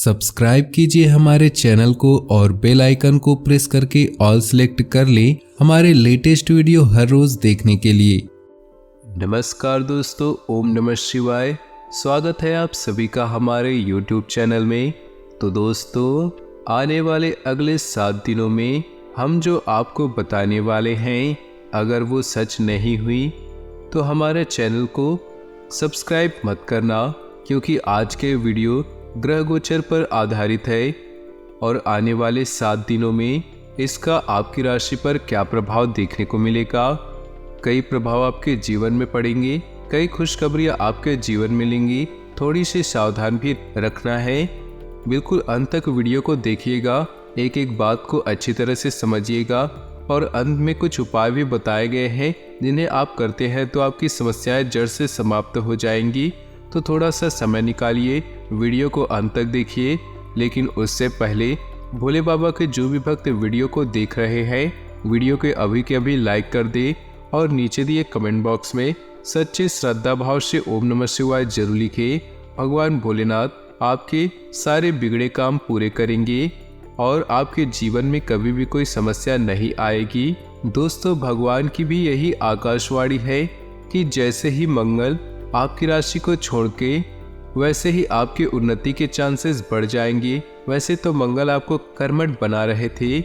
Subscribe कीजिए हमारे channel को और बेल आइकन को प्रेस करके ऑल सेलेक्ट कर लें हमारे लेटेस्ट वीडियो हर रोज देखने के लिए। नमस्कार दोस्तों, ओम नमः शिवाय। स्वागत है आप सभी का हमारे YouTube चैनल में। तो दोस्तों, आने वाले अगले 7 दिनों में हम जो आपको बताने वाले हैं, अगर वो सच नहीं हुई तो हमारे चैनल को सब्सक्राइब मत करना, क्योंकि आज के वीडियो ग्रह गोचर पर आधारित है और आने वाले 7 दिनों में इसका आपकी राशि पर क्या प्रभाव देखने को मिलेगा। कई प्रभाव आपके जीवन में पड़ेंगे, कई खुशखबरियां आपके जीवन में मिलेंगी। थोड़ी सी सावधान भी रखना है। बिल्कुल अंत तक वीडियो को देखिएगा, एक एक बात को अच्छी तरह से समझिएगा और अंत में कुछ उपाय भी बताए गए हैं जिन्हें आप करते हैं तो आपकी समस्याएं जड़ से समाप्त हो जाएंगी। तो थोड़ा सा समय निकालिए, वीडियो को अंत तक देखिए। लेकिन उससे पहले भोले बाबा के जो भी भक्त वीडियो को देख रहे हैं, वीडियो के अभी के अभी लाइक कर दे और नीचे दिए कमेंट बॉक्स में सच्चे श्रद्धा भाव से ओम नमः शिवाय जरूर लिखे। भगवान भोलेनाथ आपके सारे बिगड़े काम पूरे करेंगे और आपके जीवन में कभी भी कोई समस्या नहीं आएगी। दोस्तों, भगवान की भी यही आकाशवाणी है कि जैसे ही मंगल आपकी राशि को छोड़ के वैसे ही आपकी उन्नति के चांसेस बढ़ जाएंगे। वैसे तो मंगल आपको कर्मठ बना रहे थे,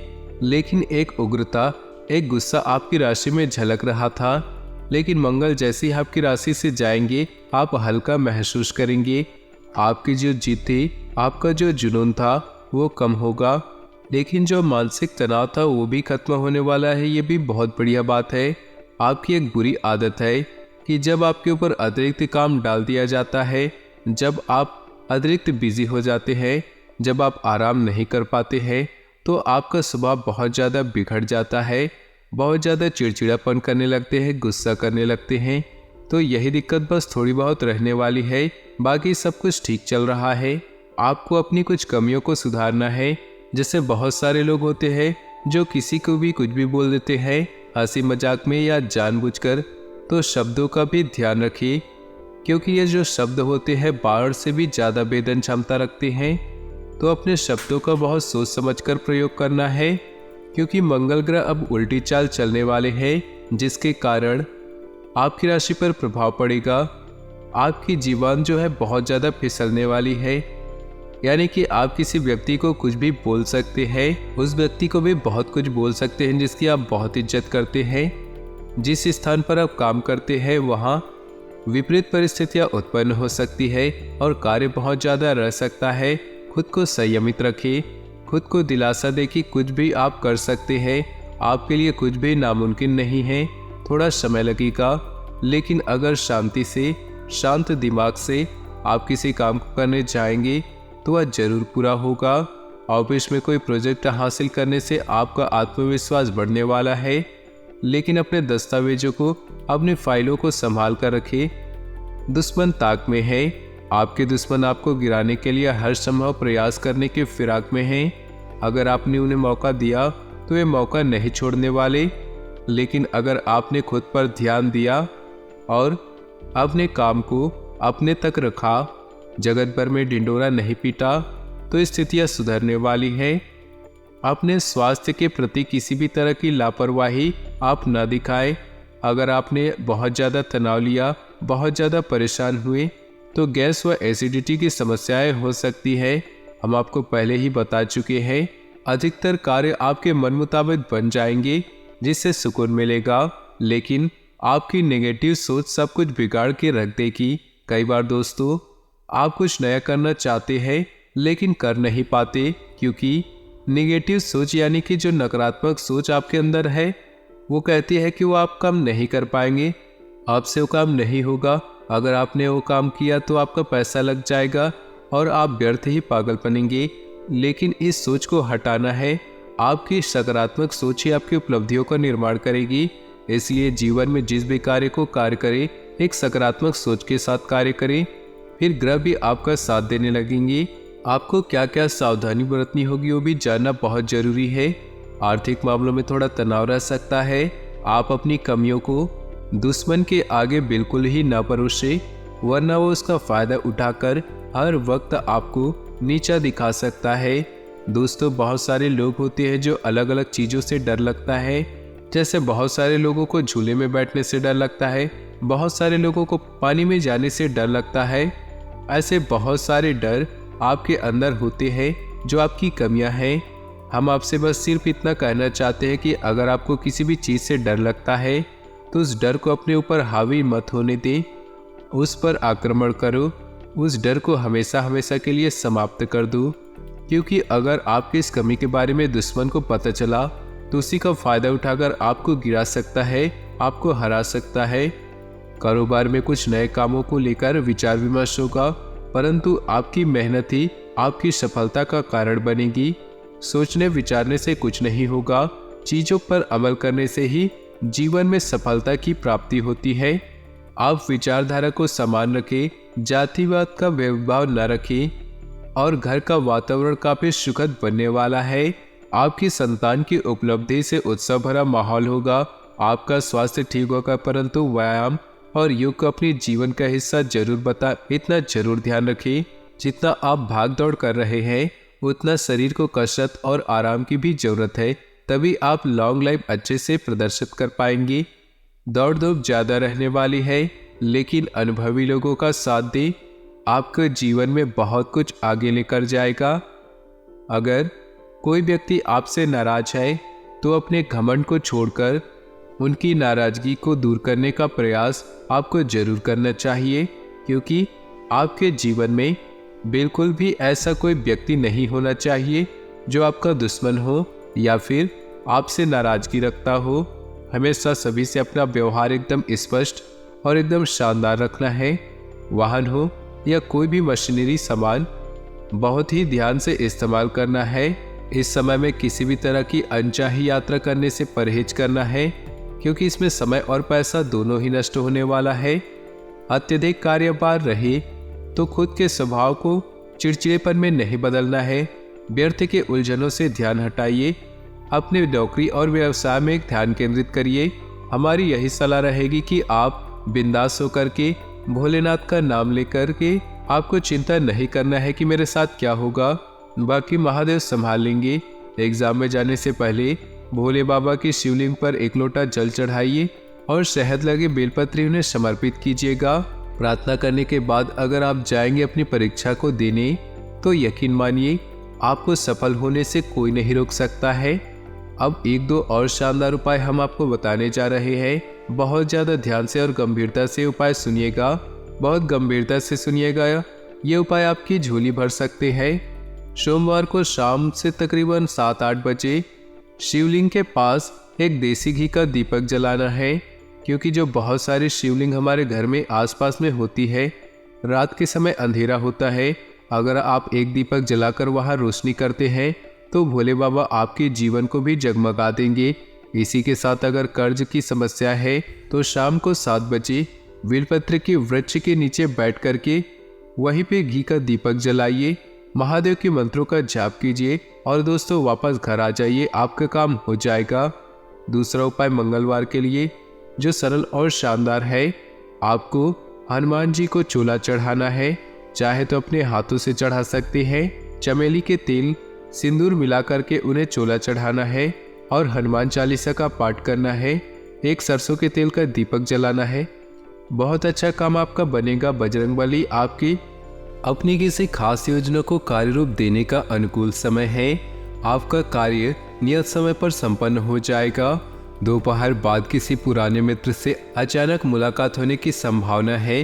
लेकिन एक उग्रता, एक गुस्सा आपकी राशि में झलक रहा था। लेकिन मंगल जैसे ही आपकी राशि से जाएंगे, आप हल्का महसूस करेंगे। आपकी जो जिद थी, आपका जो जुनून था, वो कम होगा। लेकिन जो मानसिक तनाव था वो भी खत्म होने वाला है। ये भी बहुत बढ़िया बात है। आपकी एक बुरी आदत है कि जब आपके ऊपर अतिरिक्त काम डाल दिया जाता है, जब आप अतिरिक्त बिजी हो जाते हैं, जब आप आराम नहीं कर पाते हैं, तो आपका स्वभाव बहुत ज़्यादा बिगड़ जाता है। बहुत ज़्यादा चिड़चिड़ापन करने लगते हैं, गुस्सा करने लगते हैं। तो यही दिक्कत बस थोड़ी बहुत रहने वाली है, बाकी सब कुछ ठीक चल रहा है। आपको अपनी कुछ कमियों को सुधारना है। जैसे बहुत सारे लोग होते हैं जो किसी को भी कुछ भी बोल देते हैं, हंसी मजाक में या जानबूझकर। तो शब्दों का भी ध्यान रखिए, क्योंकि ये जो शब्द होते हैं बाढ़ से भी ज़्यादा वेदन क्षमता रखते हैं। तो अपने शब्दों का बहुत सोच समझकर प्रयोग करना है, क्योंकि मंगल ग्रह अब उल्टी चाल चलने वाले हैं, जिसके कारण आपकी राशि पर प्रभाव पड़ेगा। आपकी जीवन जो है बहुत ज़्यादा फिसलने वाली है। यानी कि आप किसी व्यक्ति को कुछ भी बोल सकते हैं, उस व्यक्ति को भी बहुत कुछ बोल सकते हैं जिसकी आप बहुत इज्जत करते हैं। जिस स्थान पर आप काम करते हैं वहाँ विपरीत परिस्थितियाँ उत्पन्न हो सकती है और कार्य बहुत ज़्यादा रह सकता है। खुद को संयमित रखिए, खुद को दिलासा दे कि कुछ भी आप कर सकते हैं, आपके लिए कुछ भी नामुमकिन नहीं है। थोड़ा समय लगेगा, लेकिन अगर शांति से, शांत दिमाग से आप किसी काम को करने जाएंगे तो वह जरूर पूरा होगा। ऑफिस में कोई प्रोजेक्ट हासिल करने से आपका आत्मविश्वास बढ़ने वाला है। लेकिन अपने दस्तावेजों को, अपनी फाइलों को संभाल कर रखें। दुश्मन ताक में है। आपके दुश्मन आपको गिराने के लिए हर संभव प्रयास करने के फिराक में हैं। अगर आपने उन्हें मौका दिया तो वे मौका नहीं छोड़ने वाले। लेकिन अगर आपने खुद पर ध्यान दिया और अपने काम को अपने तक रखा, जगत भर में ढिंढोरा नहीं पीटा, तो स्थितियां सुधरने वाली है। अपने स्वास्थ्य के प्रति किसी भी तरह की लापरवाही आप न दिखाएं। अगर आपने बहुत ज़्यादा तनाव लिया, बहुत ज़्यादा परेशान हुए, तो गैस व एसिडिटी की समस्याएं हो सकती है। हम आपको पहले ही बता चुके हैं। अधिकतर कार्य आपके मन मुताबिक बन जाएंगे, जिससे सुकून मिलेगा। लेकिन आपकी नेगेटिव सोच सब कुछ बिगाड़ के रख देगी। कई बार दोस्तों, आप कुछ नया करना चाहते हैं लेकिन कर नहीं पाते, क्योंकि नेगेटिव सोच यानी कि जो नकारात्मक सोच आपके अंदर है, वो कहती है कि वो आप काम नहीं कर पाएंगे, आपसे वो काम नहीं होगा। अगर आपने वो काम किया तो आपका पैसा लग जाएगा और आप व्यर्थ ही पागल बनेंगे। लेकिन इस सोच को हटाना है। आपकी सकारात्मक सोच ही आपकी उपलब्धियों का निर्माण करेगी। इसलिए जीवन में जिस भी कार्य को कार्य करें, एक सकारात्मक सोच के साथ कार्य करें, फिर ग्रह भी आपका साथ देने लगेंगे। आपको क्या क्या सावधानी बरतनी होगी वो भी जानना बहुत जरूरी है। आर्थिक मामलों में थोड़ा तनाव रह सकता है। आप अपनी कमियों को दुश्मन के आगे बिल्कुल ही न परोसें, वरना वो उसका फायदा उठाकर हर वक्त आपको नीचा दिखा सकता है। दोस्तों, बहुत सारे लोग होते हैं जो अलग अलग चीज़ों से डर लगता है। जैसे बहुत सारे लोगों को झूले में बैठने से डर लगता है, बहुत सारे लोगों को पानी में जाने से डर लगता है। ऐसे बहुत सारे डर आपके अंदर होते हैं जो आपकी कमियां हैं। हम आपसे बस सिर्फ इतना कहना चाहते हैं कि अगर आपको किसी भी चीज़ से डर लगता है तो उस डर को अपने ऊपर हावी मत होने दें, उस पर आक्रमण करो, उस डर को हमेशा हमेशा के लिए समाप्त कर दो। क्योंकि अगर आपकी इस कमी के बारे में दुश्मन को पता चला तो उसी का फायदा उठाकर आपको गिरा सकता है, आपको हरा सकता है। कारोबार में कुछ नए कामों को लेकर विचार विमर्श होगा, परंतु आपकी मेहनत ही आपकी सफलता का कारण बनेगी। सोचने विचारने से कुछ नहीं होगा, चीज़ों पर अमल करने से ही जीवन में सफलता की प्राप्ति होती है। आप विचारधारा को समान रखें, जातिवाद का भेदभाव न रखें और घर का वातावरण काफी सुखद बनने वाला है। आपकी संतान की उपलब्धि से उत्साह भरा माहौल होगा। आपका स्वास्थ्य ठीक होगा, परंतु व्यायाम और योग को अपने जीवन का हिस्सा जरूर इतना जरूर ध्यान रखें। जितना आप भाग दौड़ कर रहे हैं उतना शरीर को कसरत और आराम की भी जरूरत है, तभी आप लॉन्ग लाइफ अच्छे से प्रदर्शित कर पाएंगे। दौड़ धूप ज़्यादा रहने वाली है, लेकिन अनुभवी लोगों का साथ दे आपके जीवन में बहुत कुछ आगे लेकर जाएगा। अगर कोई व्यक्ति आपसे नाराज है तो अपने घमंड को छोड़कर उनकी नाराजगी को दूर करने का प्रयास आपको जरूर करना चाहिए, क्योंकि आपके जीवन में बिल्कुल भी ऐसा कोई व्यक्ति नहीं होना चाहिए जो आपका दुश्मन हो या फिर आपसे नाराजगी रखता हो। हमेशा सभी से अपना व्यवहार एकदम स्पष्ट और एकदम शानदार रखना है। वाहन हो या कोई भी मशीनरी सामान बहुत ही ध्यान से इस्तेमाल करना है। इस समय में किसी भी तरह की अनचाही यात्रा करने से परहेज करना है, क्योंकि इसमें समय और पैसा दोनों ही नष्ट होने वाला है। अत्यधिक कार्यभार रहे तो खुद के स्वभाव को चिड़चिड़ेपन में नहीं बदलना है। व्यर्थ के उलझनों से ध्यान हटाइए, अपने नौकरी और व्यवसाय में ध्यान केंद्रित करिए। हमारी यही सलाह रहेगी कि आप बिंदास होकर के भोलेनाथ का नाम लेकर के आपको चिंता नहीं करना है कि मेरे साथ क्या होगा, बाकी महादेव संभाल लेंगे। एग्जाम में जाने से पहले भोले बाबा की शिवलिंग पर एक लोटा जल चढ़ाइए और शहद लगे बेलपत्री उन्हें समर्पित कीजिएगा। प्रार्थना करने के बाद अगर आप जाएंगे अपनी परीक्षा को देने तो यकीन मानिए आपको सफल होने से कोई नहीं रोक सकता है। अब एक दो और शानदार उपाय हम आपको बताने जा रहे हैं। बहुत ज़्यादा ध्यान से और गंभीरता से उपाय सुनिएगा, बहुत गंभीरता से सुनिएगा। ये उपाय आपकी झोली भर सकते हैं। सोमवार को शाम से तकरीबन 7-8 बजे शिवलिंग के पास एक देसी घी का दीपक जलाना है, क्योंकि जो बहुत सारी शिवलिंग हमारे घर में आसपास में होती है, रात के समय अंधेरा होता है। अगर आप एक दीपक जलाकर वहां रोशनी करते हैं तो भोले बाबा आपके जीवन को भी जगमगा देंगे। इसी के साथ अगर कर्ज की समस्या है तो शाम को 7 बजे बेलपत्र के वृक्ष के नीचे बैठ करके वहीं पे घी का दीपक जलाइए, महादेव के मंत्रों का जाप कीजिए और दोस्तों वापस घर आ जाइए, आपका काम हो जाएगा। दूसरा उपाय मंगलवार के लिए जो सरल और शानदार है, आपको हनुमान जी को चोला चढ़ाना है। चाहे तो अपने हाथों से चढ़ा सकते हैं। चमेली के तेल सिंदूर मिलाकर के उन्हें चोला चढ़ाना है और हनुमान चालीसा का पाठ करना है। एक सरसों के तेल का दीपक जलाना है। बहुत अच्छा काम आपका बनेगा। बजरंगबली आपकी अपनी किसी खास योजना को कार्य रूप देने का अनुकूल समय है। आपका कार्य नियत समय पर संपन्न हो जाएगा। दोपहर बाद किसी पुराने मित्र से अचानक मुलाकात होने की संभावना है।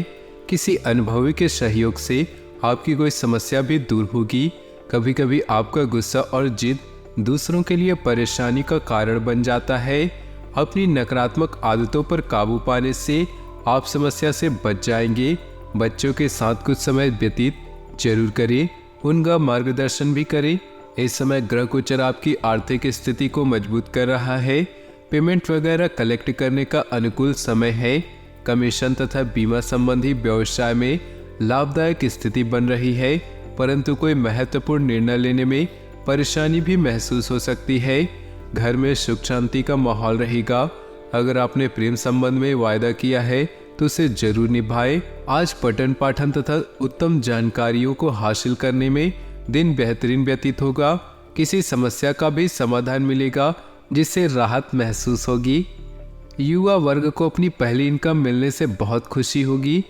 किसी अनुभवी के सहयोग से आपकी कोई समस्या भी दूर होगी। कभी कभी आपका गुस्सा और जिद दूसरों के लिए परेशानी का कारण बन जाता है। अपनी नकारात्मक आदतों पर काबू पाने से आप समस्या से बच जाएंगे। बच्चों के साथ कुछ समय व्यतीत जरूर करें, उनका मार्गदर्शन भी करें। इस समय ग्रह गोचर आपकी आर्थिक स्थिति को मजबूत कर रहा है। पेमेंट वगैरह कलेक्ट करने का अनुकूल समय है। कमीशन तथा बीमा संबंधी व्यवसाय में लाभदायक स्थिति बन रही है, परंतु कोई महत्वपूर्ण निर्णय लेने में परेशानी भी महसूस हो सकती है। घर में सुख शांति का माहौल रहेगा। अगर आपने प्रेम संबंध में वायदा किया है तो उसे जरूर निभाएं। आज पठन पाठन तथा उत्तम जानकारियों को हासिल करने में दिन बेहतरीन व्यतीत होगा। किसी समस्या का भी समाधान मिलेगा जिससे राहत महसूस होगी। युवा वर्ग को अपनी पहली इनकम मिलने से बहुत खुशी होगी।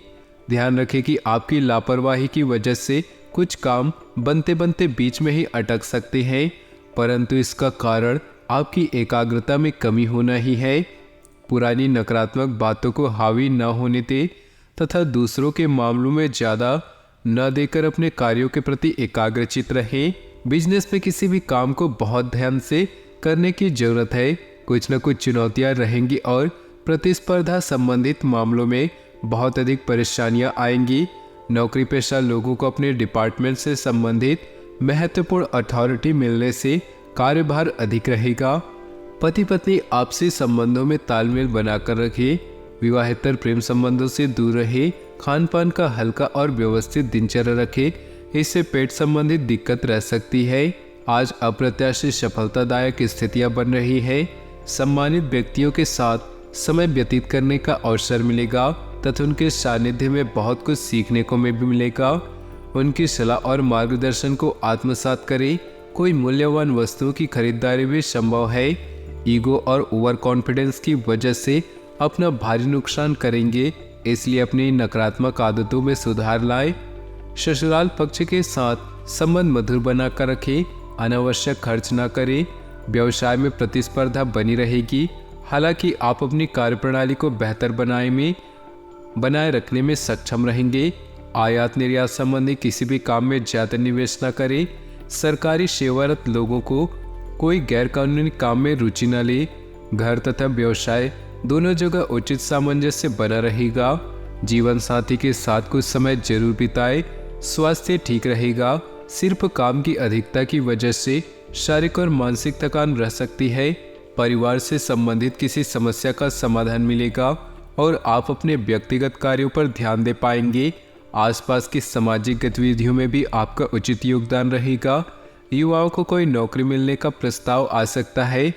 ध्यान रखें कि आपकी लापरवाही की वजह से कुछ काम बनते बनते बीच में ही अटक सकते हैं, परंतु इसका कारण आपकी एकाग्रता में कमी होना ही है। पुरानी नकारात्मक बातों को हावी न होने दें तथा दूसरों के मामलों में ज़्यादा न देकर अपने कार्यों के प्रति एकाग्रचित रहें। बिजनेस में किसी भी काम को बहुत ध्यान से करने की जरूरत है। कुछ न कुछ चुनौतियां रहेंगी और प्रतिस्पर्धा संबंधित मामलों में बहुत अधिक परेशानियां आएंगी। नौकरी पेशा लोगों को अपने डिपार्टमेंट से संबंधित महत्वपूर्ण अथॉरिटी मिलने से कार्यभार अधिक रहेगा। पति पत्नी आपसी संबंधों में तालमेल बनाकर रखें। विवाहेतर प्रेम संबंधों से दूर रहे। खान पान का हल्का और व्यवस्थित दिनचर्या रखें, इससे पेट संबंधित दिक्कत रह सकती है। आज अप्रत्याशित सफलतादायक स्थितियां बन रही है। सम्मानित व्यक्तियों के साथ समय व्यतीत करने का अवसर मिलेगा तथा उनके सानिध्य में बहुत कुछ सीखने को भी मिलेगा। उनकी सलाह और मार्गदर्शन को आत्मसात करें। कोई मूल्यवान वस्तुओं की खरीदारी भी संभव है। ईगो और ओवर कॉन्फिडेंस की वजह से अपना भारी नुकसान करेंगे, इसलिए अपनी नकारात्मक आदतों में सुधार लाएं। ससुराल पक्ष के साथ संबंध मधुर बनाकर रखें। अनावश्यक खर्च न करें। व्यवसाय में प्रतिस्पर्धा बनी रहेगी, हालांकि आप अपनी कार्यप्रणाली को बेहतर बनाए रखने में सक्षम रहेंगे। आयात निर्यात संबंधी किसी भी काम में ज़्यादा निवेश न करें। सरकारी सेवारत लोगों को कोई गैरकानूनी काम में रुचि न ले। घर तथा व्यवसाय दोनों जगह उचित सामंजस्य बना रहेगा। जीवन साथी के साथ कुछ समय जरूर बिताए। स्वास्थ्य ठीक रहेगा। सिर्फ काम की अधिकता की वजह से शारीरिक और मानसिक थकान रह सकती है। परिवार से संबंधित किसी समस्या का समाधान मिलेगा और आप अपने व्यक्तिगत कार्यों पर ध्यान दे पाएंगे। आसपास की सामाजिक गतिविधियों में भी आपका उचित योगदान रहेगा। युवाओं को कोई नौकरी मिलने का प्रस्ताव आ सकता है।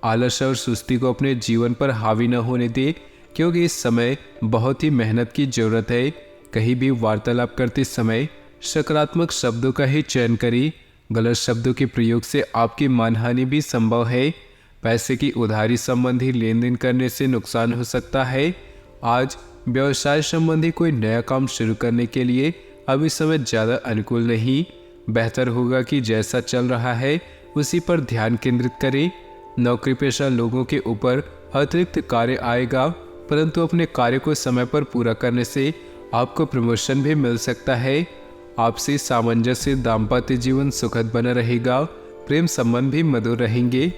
आलस और सुस्ती को अपने जीवन पर हावी न होने दें, क्योंकि इस समय बहुत ही मेहनत की जरूरत है। कहीं भी वार्तालाप करते समय सकारात्मक शब्दों का ही चयन करें। गलत शब्दों के प्रयोग से आपकी मानहानि भी संभव है। पैसे की उधारी संबंधी लेन देन करने से नुकसान हो सकता है। आज व्यवसाय संबंधी कोई नया काम शुरू करने के लिए अभी समय ज़्यादा अनुकूल नहीं। बेहतर होगा कि जैसा चल रहा है उसी पर ध्यान केंद्रित करें। नौकरी पेशा लोगों के ऊपर अतिरिक्त कार्य आएगा, परंतु अपने कार्य को समय पर पूरा करने से आपको प्रमोशन भी मिल सकता है। आपसी सामंजस्य दाम्पत्य जीवन सुखद बना रहेगा। प्रेम संबंध भी मधुर रहेंगे।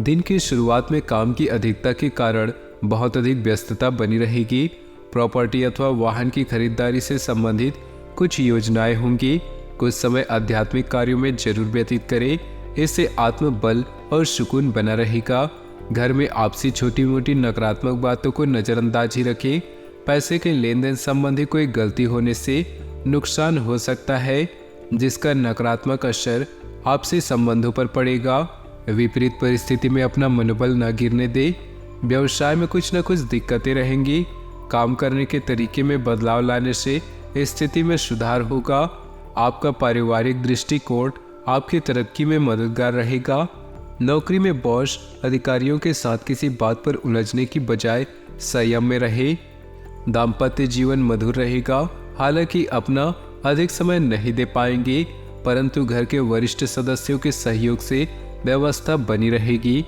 दिन की शुरुआत में काम की अधिकता के कारण बहुत अधिक व्यस्तता बनी रहेगी। प्रॉपर्टी अथवा वाहन की खरीदारी से संबंधित कुछ योजनाएं होंगी। कुछ समय आध्यात्मिक कार्यों में जरूर व्यतीत करें, इससे आत्मबल और सुकून बना रहेगा। घर में आपसी छोटी मोटी नकारात्मक बातों को नज़रअंदाज ही रखें। पैसे के लेन देन संबंधी कोई गलती होने से नुकसान हो सकता है, जिसका नकारात्मक असर आपसी संबंधों पर पड़ेगा। विपरीत परिस्थिति में अपना मनोबल न गिरने दे। व्यवसाय में कुछ न कुछ दिक्कतें रहेंगी। काम करने के तरीके में बदलाव लाने से स्थिति में सुधार होगा। आपका पारिवारिक दृष्टिकोण आपकी तरक्की में मददगार रहेगा। नौकरी में बॉस अधिकारियों के साथ किसी बात पर उलझने की बजाय संयम में रहे। दाम्पत्य जीवन मधुर रहेगा, हालांकि अपना अधिक समय नहीं दे पाएंगे, परंतु घर के वरिष्ठ सदस्यों के सहयोग से व्यवस्था बनी रहेगी।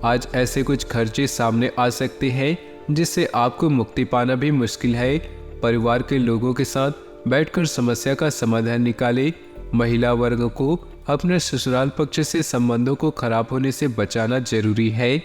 आज ऐसे कुछ खर्चे सामने आ सकते हैं जिससे आपको मुक्ति पाना भी मुश्किल है। परिवार के लोगों के साथ बैठकर समस्या का समाधान निकालें। महिला वर्ग को अपने ससुराल पक्ष से संबंधों को खराब होने से बचाना जरूरी है।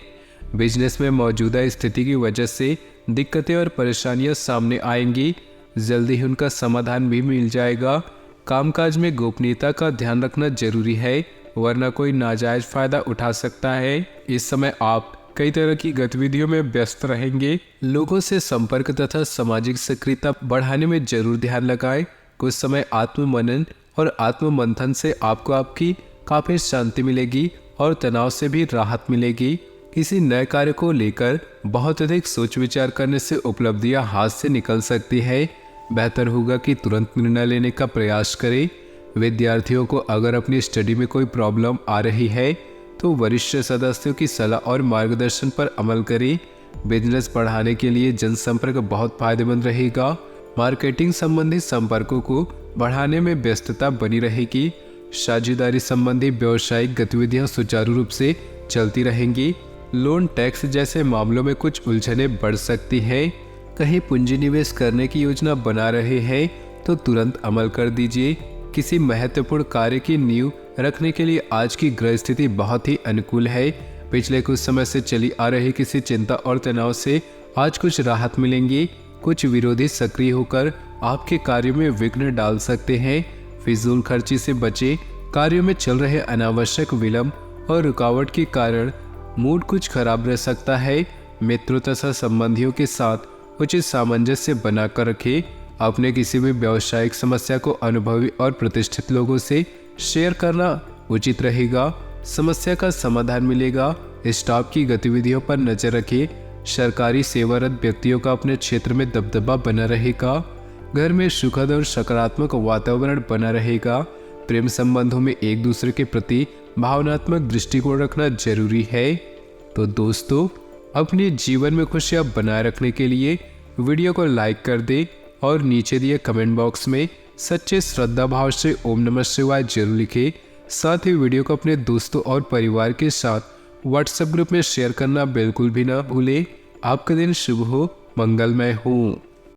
बिजनेस में मौजूदा स्थिति की वजह से दिक्कतें और परेशानियां सामने आएंगी, जल्दी ही उनका समाधान भी मिल जाएगा। कामकाज में गोपनीयता का ध्यान रखना जरूरी है, वरना कोई नाजायज फायदा उठा सकता है। इस समय आप कई तरह की गतिविधियों में व्यस्त रहेंगे। लोगों से संपर्क तथा सामाजिक सक्रियता बढ़ाने में जरूर ध्यान लगाएं। कुछ समय आत्ममनन और आत्ममंथन से आपको आपकी काफी शांति मिलेगी और तनाव से भी राहत मिलेगी। किसी नए कार्य को लेकर बहुत अधिक सोच विचार करने से उपलब्धियां हाथ से निकल सकती है। बेहतर होगा कि तुरंत निर्णय लेने का प्रयास करें। विद्यार्थियों को अगर अपनी स्टडी में कोई प्रॉब्लम आ रही है तो वरिष्ठ सदस्यों की सलाह और मार्गदर्शन पर अमल करें। बिजनेस बढ़ाने के लिए जनसंपर्क बहुत फायदेमंद रहेगा। मार्केटिंग संबंधी संपर्कों को बढ़ाने में व्यस्तता बनी रहेगी। साझेदारी संबंधी व्यावसायिक गतिविधियां सुचारू रूप से चलती रहेंगी। लोन टैक्स जैसे मामलों में कुछ उलझने बढ़ सकती हैं। कहीं पूंजी निवेश करने की योजना बना रहे हैं तो तुरंत अमल कर दीजिए। किसी महत्वपूर्ण कार्य की नींव रखने के लिए आज की ग्रह स्थिति बहुत ही अनुकूल है। पिछले कुछ समय से चली आ रही किसी चिंता और तनाव से आज कुछ राहत मिलेंगी। कुछ विरोधी सक्रिय होकर आपके कार्यों में विघ्न डाल सकते हैं। फिजूल खर्ची से बचे। कार्यों में चल रहे अनावश्यक विलंब और रुकावट के कारण मूड कुछ खराब रह सकता है। मित्रों तथा संबंधियों के साथ उचित सामंजस्य बनाकर रखें। अपने किसी भी व्यावसायिक समस्या को अनुभवी और प्रतिष्ठित लोगों से शेयर करना उचित रहेगा। समस्या का समाधान मिलेगा। स्टाफ की गतिविधियों पर नजर रखें। सरकारी सेवारत व्यक्तियों का अपने क्षेत्र में दबदबा बना रहेगा। घर में सुखद और सकारात्मक वातावरण बना रहेगा। प्रेम संबंधों में एक दूसरे के प्रति भावनात्मक दृष्टिकोण रखना जरूरी है। तो दोस्तों, अपने जीवन में खुशियां बनाए रखने के लिए वीडियो को लाइक कर दें और नीचे दिए कमेंट बॉक्स में सच्चे श्रद्धा भाव से ओम नमः शिवाय जरूर लिखें। साथ ही वीडियो को अपने दोस्तों और परिवार के साथ व्हाट्सएप ग्रुप में शेयर करना बिल्कुल भी ना भूलें। आपका दिन शुभ हो, मंगलमय हो।